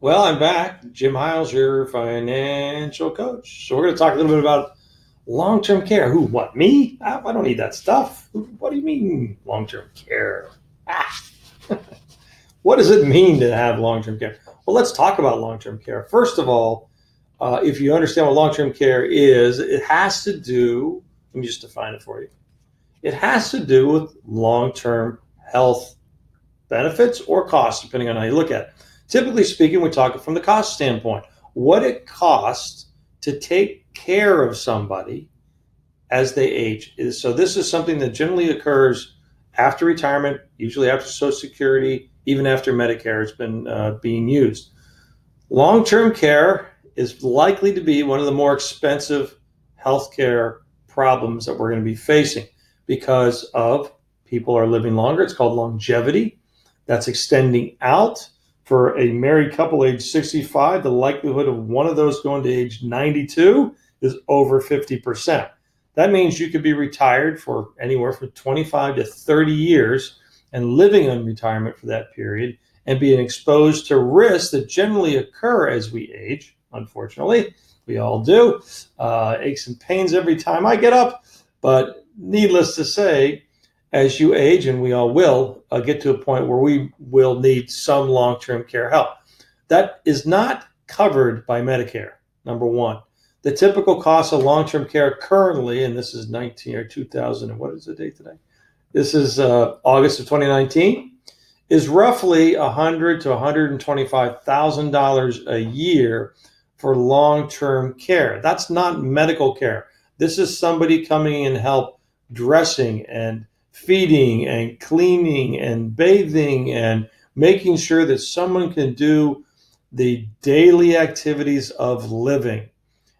Well, I'm back. Jim Hiles, your financial coach. So we're going to talk a little bit about long-term care. Who, what, me? I don't need that stuff. What do you mean long-term care? Ah, what does it mean to have long-term care? Well, let's talk about long-term care. First of all, if you understand what long-term care is, it has to do, let me just define it for you. It has to do with long-term health benefits or costs, depending on how you look at it. Typically speaking, we talk it from the cost standpoint. What it costs to take care of somebody as they age. So this is something that generally occurs after retirement, usually after Social Security, even after Medicare has been being used. Long-term care is likely to be one of the more expensive healthcare problems that we're going to be facing because of people are living longer. It's called longevity. That's extending out. For a married couple age 65, the likelihood of one of those going to age 92 is over 50%. That means you could be retired for anywhere from 25 to 30 years and living on retirement for that period and being exposed to risks that generally occur as we age. Unfortunately, we all do. Aches and pains every time I get up. But needless to say, as you age, and we all will, get to a point where we will need some long-term care help. That is not covered by Medicare, number one. The typical cost of long-term care currently, and this is 19 or 2000, and what is the date today? This is August of 2019, is roughly $100,000 to $125,000 a year for long-term care. That's not medical care. This is somebody coming in and help dressing and feeding and cleaning and bathing and making sure that someone can do the daily activities of living.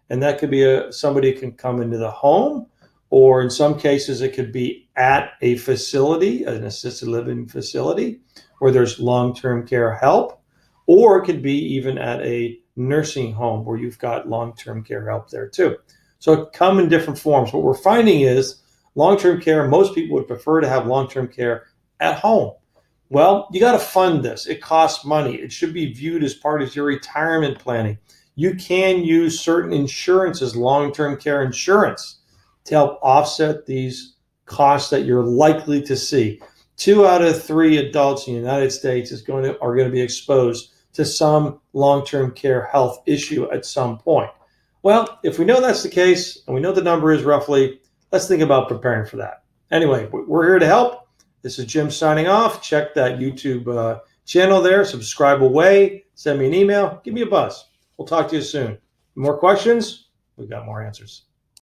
And that could be somebody can come into the home, or in some cases it could be at a facility, an assisted living facility where there's long-term care help, or it could be even at a nursing home where you've got long-term care help there too. So it come in different forms. What we're finding is long-term care, most people would prefer to have long-term care at home. Well, you got to fund this. It costs money. It should be viewed as part of your retirement planning. You can use certain insurances, long-term care insurance, to help offset these costs that you're likely to see. 2 out of 3 adults in the United States are going to be exposed to some long-term care health issue at some point. Well, if we know that's the case, and we know the number is roughly, let's think about preparing for that. Anyway, we're here to help. This is Jim signing off. Check that YouTube channel there. Subscribe away. Send me an email. Give me a buzz. We'll talk to you soon. More questions? We've got more answers.